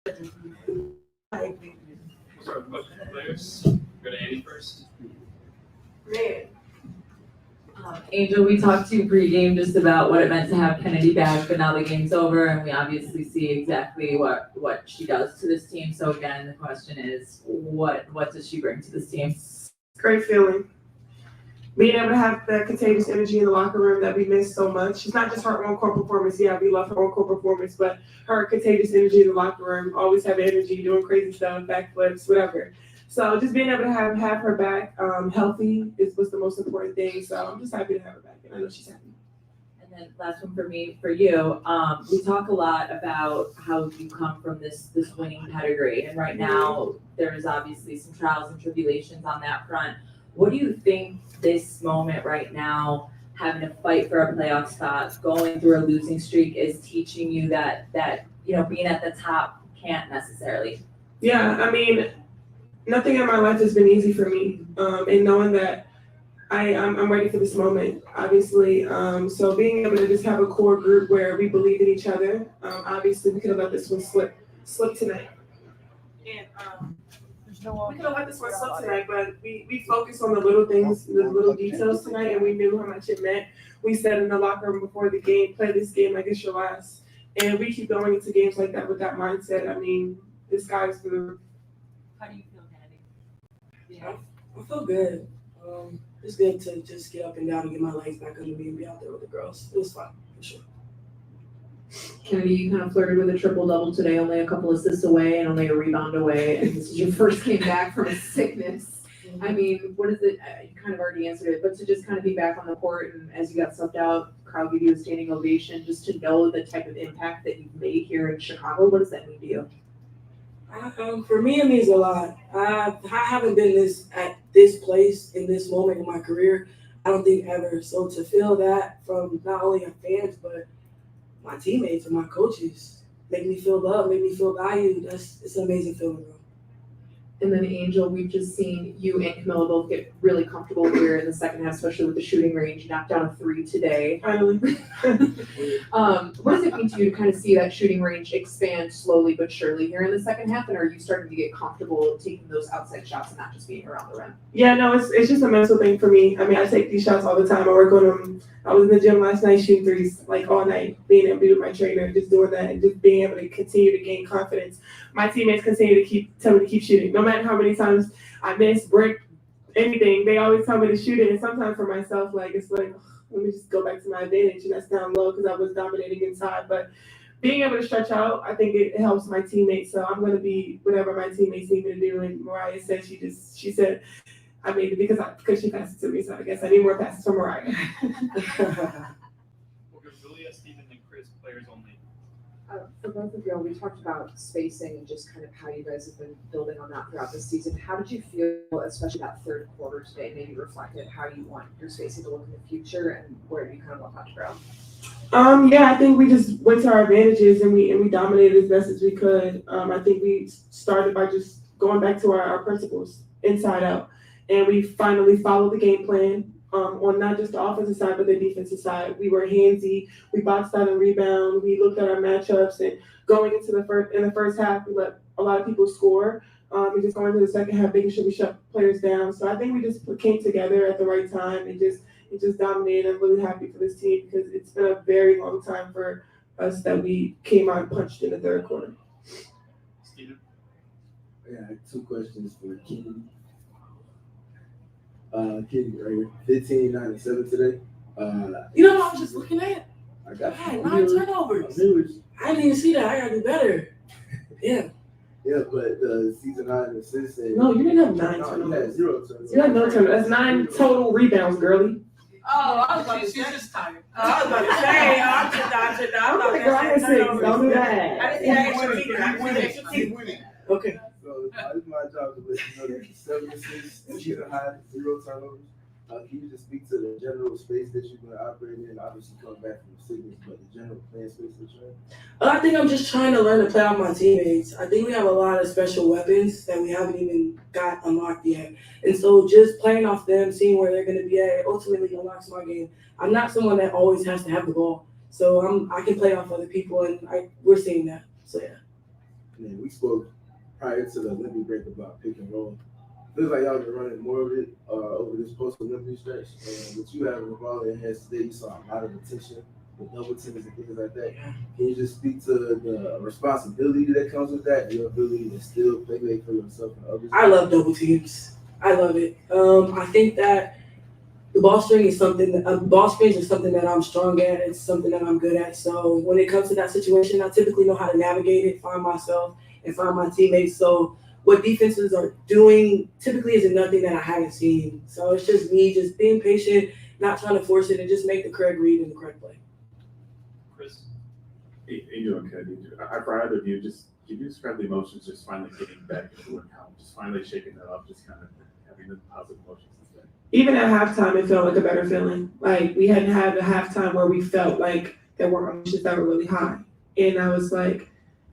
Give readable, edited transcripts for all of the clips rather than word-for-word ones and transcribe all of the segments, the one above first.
Start with players. Go to Andy first. Man. Angel, we talked to you pregame just about what it meant to have Chennedy back, but now the game's over and we obviously see exactly what she does to this team. So again, the question is, what does she bring to this team? Great feeling. Being able to have that contagious energy in the locker room that we miss so much. It's not just her on-court performance. Yeah, we love her on-court performance, but her contagious energy in the locker room, always have energy, doing crazy stuff, backflips, whatever. So just being able to have her back healthy was the most important thing. So I'm just happy to have her back, and I know she's happy. And then last one for you. We talk a lot about how you come from this winning pedigree, and right now there is obviously some trials and tribulations on that front. What do you think this moment right now, having to fight for a playoff spot, going through a losing streak, is teaching you that being at the top can't necessarily? Yeah, I mean, nothing in my life has been easy for me, and knowing that I'm ready for this moment, obviously. So being able to just have a core group where we believe in each other. Obviously, we could have let this one slip tonight. And we could have let this one slip tonight, but we focused on the little things, the little details tonight, and we knew how much it meant. We said in the locker room before the game, play this game like it's your last. And we keep going into games like that with that mindset. I mean, the sky's the limit. How do you feel, Chennedy? Yeah. I feel good. It's good to just get up and down and get my legs back under me and be out there with the girls. It was fun, for sure. Kennedy, you kind of flirted with a triple-double today, only a couple assists away and only a rebound away, and this is your first game back from a sickness. I mean, what is it? You kind of already answered it, but to just kind of be back on the court and as you got subbed out, crowd gave you a standing ovation, just to know the type of impact that you've made here in Chicago, what does that mean to you? For me, it means a lot. I haven't been at this place in this moment in my career, I don't think ever. So to feel that from not only our fans, but my teammates and my coaches, make me feel loved, make me feel valued. It's an amazing feeling, bro. And then Angel, we've just seen you and Camilla both get really comfortable here in the second half, especially with the shooting range. You knocked down a 3 today. Finally. What does it mean to you to kind of see that shooting range expand slowly but surely here in the second half? And are you starting to get comfortable taking those outside shots and not just being around the rim? Yeah, no, it's just a mental thing for me. I mean, I take these shots all the time. I work on them. I was in the gym last night shooting threes like all night, being able to be with my trainer, just doing that and just being able to continue to gain confidence. My teammates continue to tell me to keep shooting. No matter how many times I miss, break, anything, they always tell me to shoot it. And sometimes for myself, it's like, let me just go back to my advantage, and that's down low because I was dominating inside. But being able to stretch out, I think it helps my teammates. So I'm going to be whatever my teammates need me to do. And Mariah said, she said, I made it because she passed it to me. So I guess I need more passes from Mariah. We'll go Julia, Steven, and Chris, players only. For both of y'all, we talked about spacing and just kind of how you guys have been building on that throughout the season. How did you feel, especially that third quarter today, maybe reflected how you want your spacing to look in the future and where you kind of want that to grow? Yeah, I think we just went to our advantages and we dominated as best as we could. I think we started by just going back to our principles inside out. And we finally followed the game plan on not just the offensive side, but the defensive side. We were handsy. We boxed out and rebound. We looked at our matchups, and going into the first half, we let a lot of people score. And just going into the second half, making sure we shut players down. So I think we just came together at the right time and just dominated. I'm really happy for this team because it's been a very long time for us that we came out and punched in the third quarter. Steven? Yeah, I have 2 questions for Kenny. Kenny, right? 15, 9, and 7 today. You know what I was just looking at? I got I had 9 turnovers. I didn't even see that. I gotta do better. Yeah. Yeah, but season 9 assists. No, you didn't have 9 No, turnovers. you had 0 turnovers. You had no turnovers. That's 9 total rebounds, girlie. Oh, I was about to say. She's just tired. I was about to say, I'm I'm like, girl, I had 6. Don't do that. I didn't see that extra team. I didn't see the extra team. Okay. So it's my job to let you know that 7 assists, season high, 0 turnovers. Can you just speak to the general space that you've been operating in? Obviously, coming back from sickness, but the general playing space that you're in? I think I'm just trying to learn to play off my teammates. I think we have a lot of special weapons that we haven't even got unlocked yet. And so just playing off them, seeing where they're going to be at, ultimately unlocks my game. I'm not someone that always has to have the ball. So I can play off other people, and we're seeing that. So, yeah. And then we spoke prior to the Olympic break about pick and roll. Feels like y'all been running more of it over this post-Olympic stretch. And with you having the ball in your hands today, you saw a lot of attention with double teams and things like that. Can you just speak to the responsibility that comes with that, your ability to still play for yourself and others? I love double teams. I love it. I think that the ball screens are something that I'm strong at. It's something that I'm good at. So when it comes to that situation, I typically know how to navigate it, find myself, and find my teammates. So what defenses are doing typically isn't nothing that I haven't seen. So it's just me just being patient, not trying to force it, and just make the correct read and the correct play. Chris? Hey, you doing, Kennedy? For either of you, just can you describe the emotions just finally getting back into account, just finally shaking it up, just kind of having the positive emotions instead? Even at halftime, it felt like a better feeling. Like we hadn't had a halftime where we felt like there were emotions that were really high. And I was like,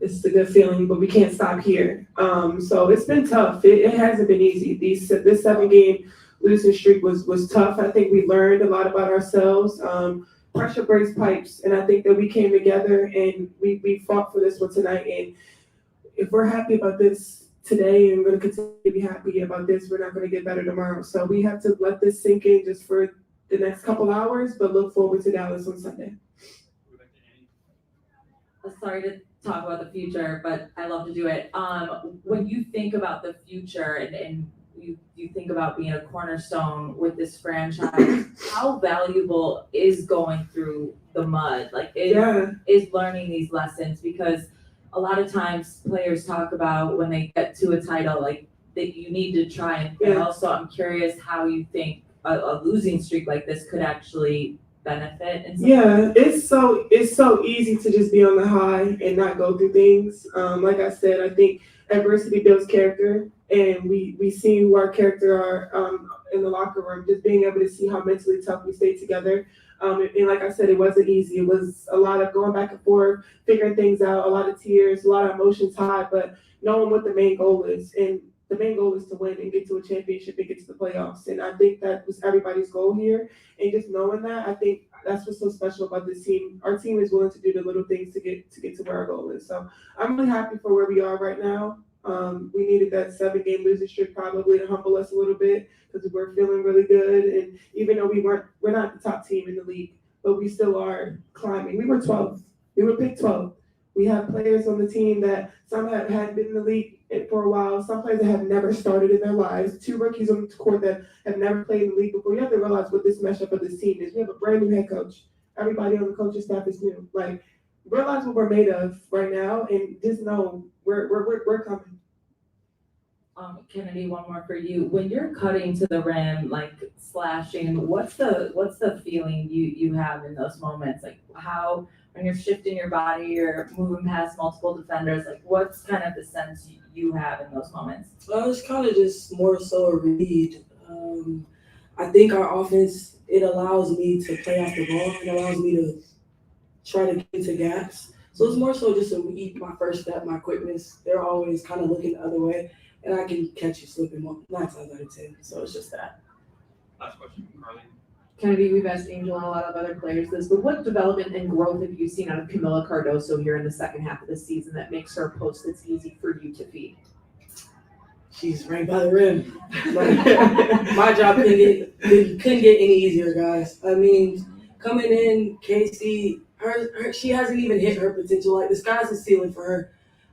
this is a good feeling, but we can't stop here. So it's been tough. It hasn't been easy. This 7-game losing streak was tough. I think we learned a lot about ourselves. Pressure breaks pipes, and I think that we came together and we fought for this one tonight. And if we're happy about this today and we're going to continue to be happy about this, we're not going to get better tomorrow. So we have to let this sink in just for the next couple hours, but look forward to Dallas on Sunday. Sorry to talk about the future, but I love to do it. When you think about the future and you think about being a cornerstone with this franchise, how valuable is going through the mud? Like, is learning these lessons? Because a lot of times players talk about when they get to a title, like that you need to try and fail. Yeah. So I'm curious how you think a losing streak like this could actually benefit. It's so easy to just be on the high and not go through things. Like I said, I think adversity builds character, and we see who our character are in the locker room. Just being able to see how mentally tough we stay together. And like I said, it wasn't easy. It was a lot of going back and forth, figuring things out, a lot of tears, a lot of emotions high, but knowing what the main goal is. And the main goal is to win and get to a championship and get to the playoffs. And I think that was everybody's goal here. And just knowing that, I think that's what's so special about this team. Our team is willing to do the little things to get to where our goal is. So I'm really happy for where we are right now. We needed that 7-game losing streak probably to humble us a little bit because we're feeling really good. And even though we're not the top team in the league, but we still are climbing. We were 12th. We were picked 12th. We have players on the team that some hadn't been in the league for a while. Some players that have never started in their lives. 2 rookies on the court that have never played in the league before. You have to realize what this mashup of this team is. We have a brand new head coach. Everybody on the coaching staff is new. Like, realize what we're made of right now, and just know we're coming. Chennedy, one more for you. When you're cutting to the rim, like slashing, what's the feeling you have in those moments? Like how when you're shifting your body, you're moving past multiple defenders, like what's kind of the sense you have in those moments? Well, it's kind of just more so a read. I think our offense, it allows me to play off the ball. It allows me to try to get into gaps. So it's more so just a read, my first step, my quickness. They're always kind of looking the other way, and I can catch you slipping 9 times out of 10. So it's just that. Last question from Carly. Kennedy, we've asked Angel and a lot of other players this, but what development and growth have you seen out of Camila Cardoso here in the second half of the season that makes her a post that's easy for you to feed? She's right by the rim. My job couldn't get any easier, guys. I mean, coming in, Casey, she hasn't even hit her potential. Like, the sky's the ceiling for her.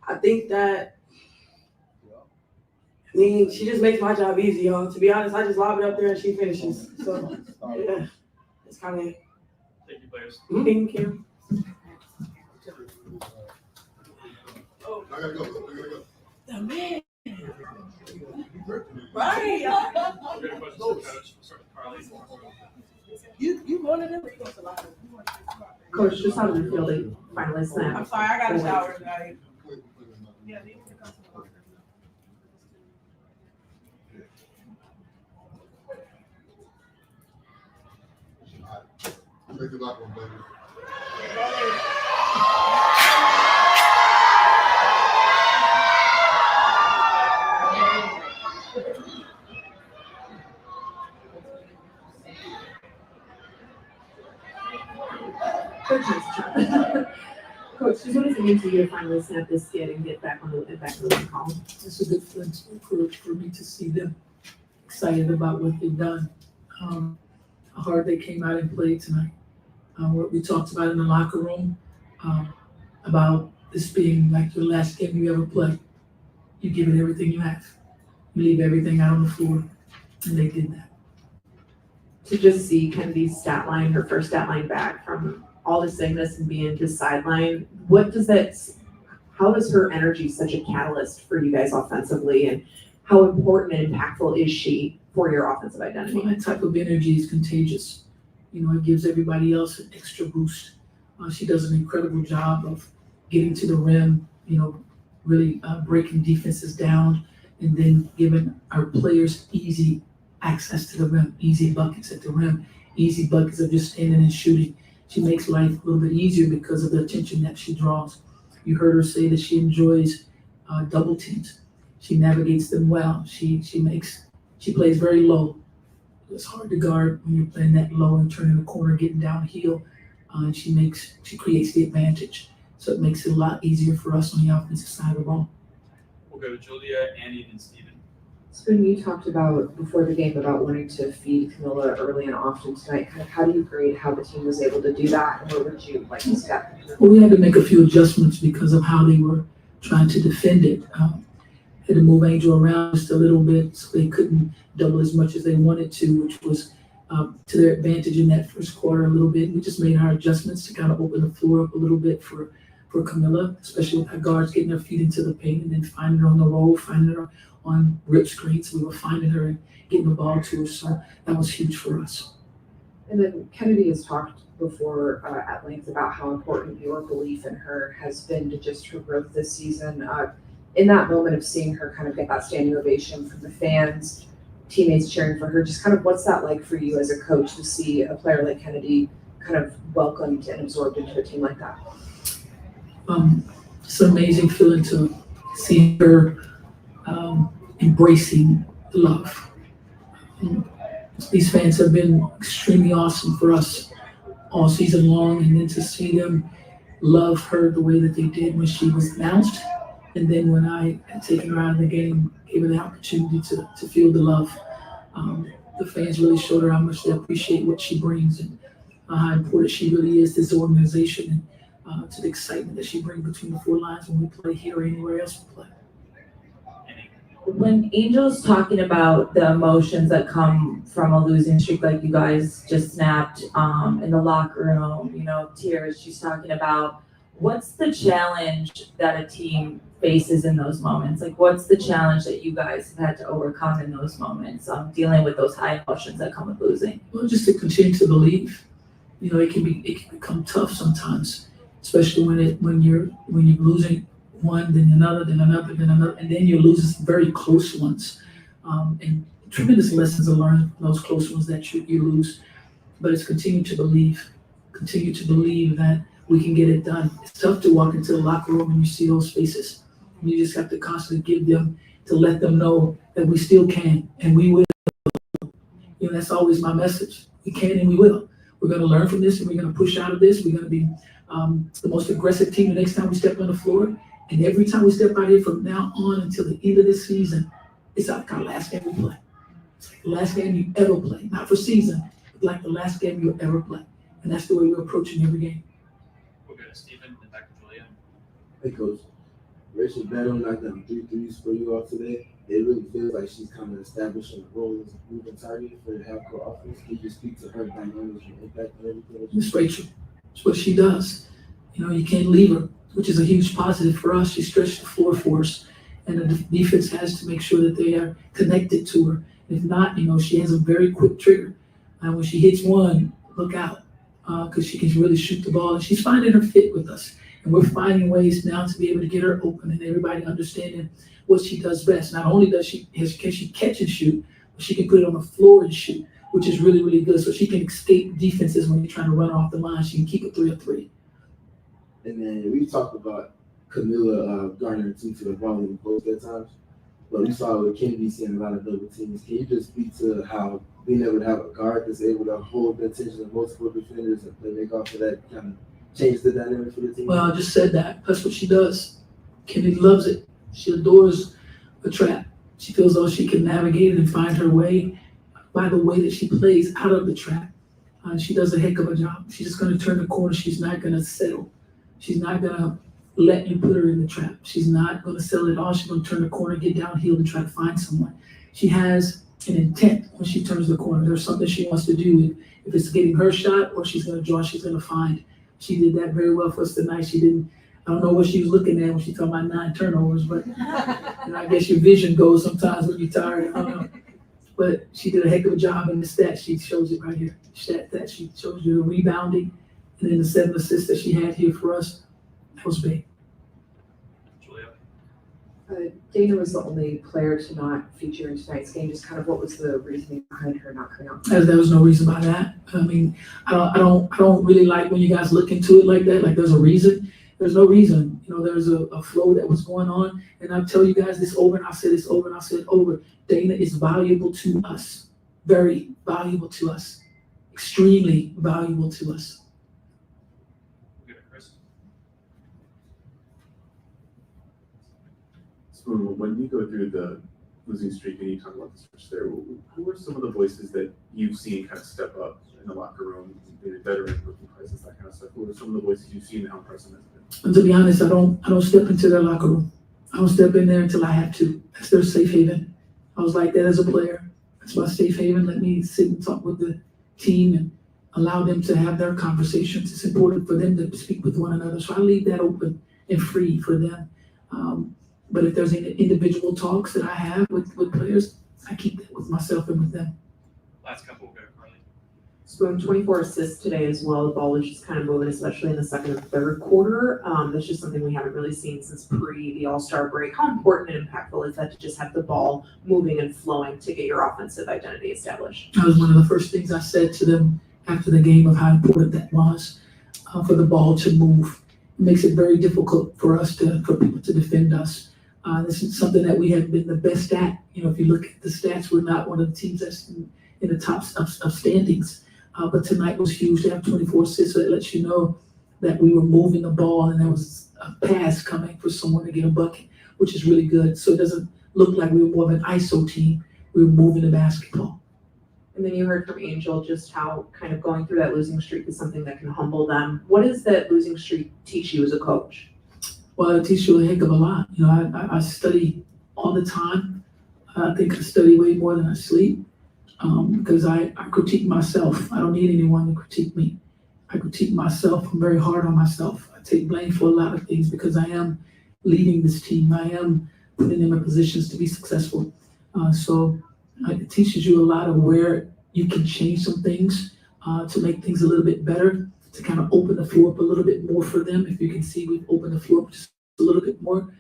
I think that, she just makes my job easy, y'all. To be honest, I just lob it up there and she finishes. So, yeah, it's kind of it. Thank you, players. Thank you. Oh, I gotta go. the man. We Right. got a question for Coach. Start with Carly. You wanted him? Coach, just how does it feel to finally snap? I'm sorry, I got a shower tonight. Yeah, they need to come to the locker room. Make the locker room, baby. Coach, Coach, just what does it mean to you to finally snap this skid and get back on the win column? It's a good feeling for me to see them excited about what they've done. How hard they came out and played tonight. What we talked about in the locker room, about this being like your last game you ever play. You give it everything you have. You leave everything out on the floor, and they did that. To just see Kennedy's stat line, her first stat line back from all the sickness and being just sideline, how is her energy such a catalyst for you guys offensively, and how important and impactful is she for your offensive identity? Well, that type of energy is contagious. It gives everybody else an extra boost. She does an incredible job of getting to the rim, really breaking defenses down, and then giving our players easy access to the rim, easy buckets at the rim, easy buckets of just standing and shooting. She makes life a little bit easier because of the attention that she draws. You heard her say that she enjoys double teams. She navigates them well. She plays very low. It's hard to guard when you're playing that low and turning the corner, getting downhill. And she creates the advantage. So it makes it a lot easier for us on the offensive side of the ball. We'll go to Julia, Annie, and Steven. Spoon, you talked about before the game about wanting to feed Camilla early and often tonight. Kind of how do you grade how the team was able to do that, and where would you like to see that? Well, we had to make a few adjustments because of how they were trying to defend it. Had to move Angel around just a little bit so they couldn't double as much as they wanted to, which was to their advantage in that first quarter a little bit. We just made our adjustments to kind of open the floor up a little bit for Camilla, especially with our guards getting their feet into the paint and then finding her on the roll, finding her on rip screens. We were finding her and getting the ball to her, so that was huge for us. And then Kennedy has talked before at length about how important your belief in her has been to just her growth this season. In that moment of seeing her kind of get that standing ovation from the fans, teammates cheering for her, just kind of what's that like for you as a coach to see a player like Kennedy kind of welcomed and absorbed into a team like that? It's an amazing feeling to see her embracing the love. These fans have been extremely awesome for us all season long, and then to see them love her the way that they did when she was announced, and then when I had taken her out of the game, gave her the opportunity to feel the love. The fans really showed her how much they appreciate what she brings and how important she really is to this organization, and to the excitement that she brings between the four lines when we play here or anywhere else we play. When Angel's talking about the emotions that come from a losing streak like you guys just snapped in the locker room, tears, she's talking about what's the challenge that a team faces in those moments? Like, what's the challenge that you guys have had to overcome in those moments, dealing with those high emotions that come with losing? Well, just to continue to believe. It can become tough sometimes, especially when you're losing one, then another, and then you're losing some very close ones. And tremendous lessons are learned from those close ones that you lose. But it's continue to believe that we can get it done. It's tough to walk into the locker room and you see those faces. You just have to constantly let them know that we still can and we will. That's always my message. We can and we will. We're going to learn from this and we're going to push out of this. We're going to be the most aggressive team the next time we step on the floor. And every time we step out here from now on until the end of this season, it's like our last game we play. It's like the last game you ever play. Not for season, but like the last game you'll ever play. And that's the way we're approaching every game. We'll go to Steven and back to Julia. Hey, Coach. Rachel Benham knocked down 3 threes for you all today. It really feels like she's kind of establishing a role as a moving target for the half-court offense. Can you just speak to her dynamics and impact on everything? Miss Rachel, it's what she does. You can't leave her, which is a huge positive for us. She stretched the floor for us, and the defense has to make sure that they are connected to her. If not, she has a very quick trigger. And when she hits one, look out, because she can really shoot the ball. And she's finding her fit with us. And we're finding ways now to be able to get her open and everybody understanding what she does best. Not only can she catch and shoot, but she can put it on the floor and shoot, which is really, really good. So she can escape defenses when they're trying to run off the line. She can keep it 3-3. And then we talked about Camilla garnering to the ball in the post at times. But we saw with Kennedy seeing a lot of double teams. Can you just speak to how being able to have a guard that's able to hold the attention of multiple defenders and play make off of that kind of changes the dynamic for the team? Well, I just said that. That's what she does. Kennedy loves it. She adores a trap. She feels though she can navigate it and find her way by the way that she plays out of the trap. She does a heck of a job. She's just going to turn the corner. She's not going to settle. She's not going to let you put her in the trap. She's not going to settle at all. She's going to turn the corner, get downhill, and try to find someone. She has an intent when she turns the corner. There's something she wants to do. If it's getting her shot or she's going to draw, she's going to find. She did that very well for us tonight. I don't know what she was looking at when she talked about 9 turnovers, but I guess your vision goes sometimes when you're tired. I don't know. But she did a heck of a job in the stats. She shows it right here. That she shows you the rebounding and then the 7 assists that she had here for us. That was big. Julia. Dana was the only player to not feature in tonight's game. Just kind of what was the reasoning behind her not coming out? There was no reason by that. I mean, I don't really like when you guys look into it like that. Like there's a reason. There's no reason. There's a flow that was going on, and I'll tell you guys this over, and I'll say this over, and I'll say it over. Dana is valuable to us, very valuable to us, extremely valuable to us. We'll go to Chris. So when you go through the losing streak and you talk about the switch there, who are some of the voices that you've seen kind of step up in the locker room, maybe veteran rookie prices, that kind of stuff? Who are some of the voices you've seen and how impressive has been? And to be honest, I don't step into their locker room. I don't step in there until I have to. That's their safe haven. I was like that as a player. That's my safe haven. Let me sit and talk with the team and allow them to have their conversations. It's important for them to speak with one another. So I leave that open and free for them. But if there's any individual talks that I have with players, I keep that with myself and with them. Last couple, we'll go to Carly. Spoon, 24 assists today as well. The ball was just kind of moving, especially in the second and third quarter. That's just something we haven't really seen since the All-Star break. How important and impactful is that to just have the ball moving and flowing to get your offensive identity established? That was one of the first things I said to them after the game of how important that was for the ball to move. It makes it very difficult for people to defend us. This is something that we have been the best at. If you look at the stats, we're not one of the teams that's in the top of standings. But tonight was huge to have 24 assists, so it lets you know that we were moving the ball and there was a pass coming for someone to get a bucket, which is really good. So it doesn't look like we were more of an ISO team. We were moving the basketball. And then you heard from Angel just how kind of going through that losing streak is something that can humble them. What does that losing streak teach you as a coach? Well, it teaches you a heck of a lot. I study all the time. I think I study way more than I sleep. Because I critique myself. I don't need anyone to critique me. I critique myself. I'm very hard on myself. I take blame for a lot of things because I am leading this team. I am putting them in positions to be successful. So it teaches you a lot of where you can change some things to make things a little bit better, to kind of open the floor up a little bit more for them. If you can see, we've opened the floor up just a little bit more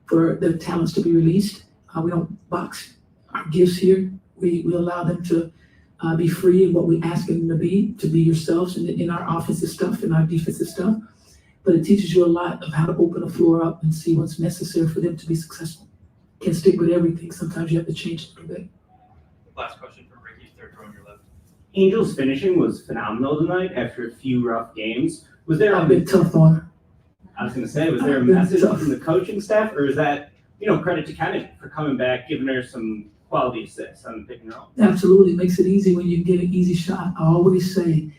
for their talents to be released. We don't box our gifts here. We allow them to be free in what we ask them to be yourselves in our offensive stuff and our defensive stuff. But it teaches you a lot of how to open the floor up and see what's necessary for them to be successful. Can't stick with everything. Sometimes you have to change a little bit. Last question from Ricky, third row on your left. Angel's finishing was phenomenal tonight after a few rough games. Was there I've been tough on her. I was going to say, was there a message from the coaching staff, or is that, credit to Kennedy for coming back, giving her some quality assists on the pick and roll? Absolutely. It makes it easy when you get an easy shot. I always say,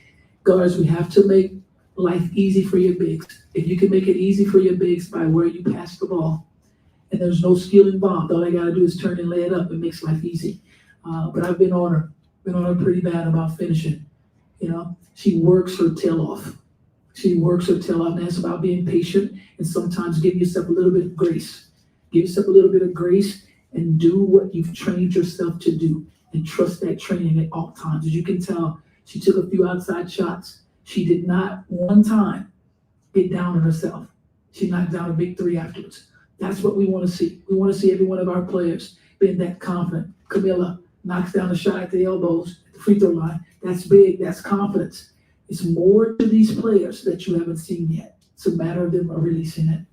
guards, we have to make life easy for your bigs. If you can make it easy for your bigs by where you pass the ball, and there's no skill involved, all they got to do is turn and lay it up. It makes life easy. But I've been on her pretty bad about finishing. She works her tail off. And that's about being patient and sometimes give yourself a little bit of grace. Give yourself a little bit of grace and do what you've trained yourself to do and trust that training at all times. As you can tell, she took a few outside shots. She did not one time get down on herself. She knocked down a big three afterwards. That's what we want to see. We want to see every one of our players being that confident. Camilla knocks down a shot at the elbows, at the free throw line. That's big. That's confidence. It's more to these players that you haven't seen yet. It's a matter of them releasing it.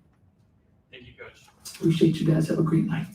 Thank you, Coach. Appreciate you guys. Have a great night.